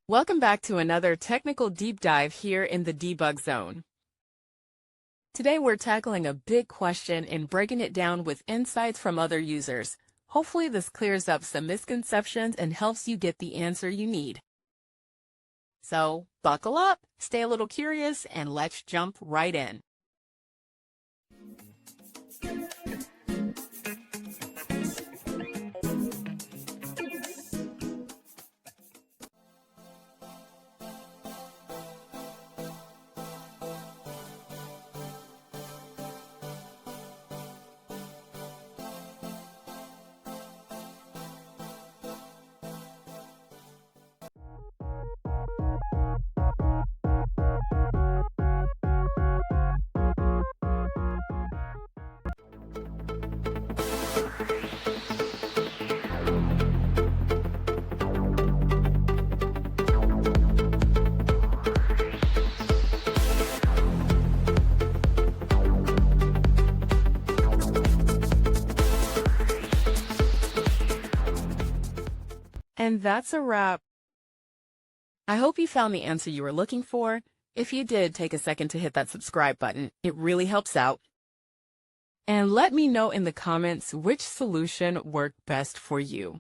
Welcome back to another technical deep dive here in the debug zone. Today we're tackling a big question and breaking it down with insights from other users. Hopefully this clears up some misconceptions and helps you get the answer you need. So buckle up, stay a little curious, and let's jump right in. And that's a wrap. I hope you found the answer you were looking for. If you did, take a second to hit that subscribe button. It really helps out. And let me know in the comments which solution worked best for you.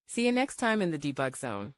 See you next time in the debug zone.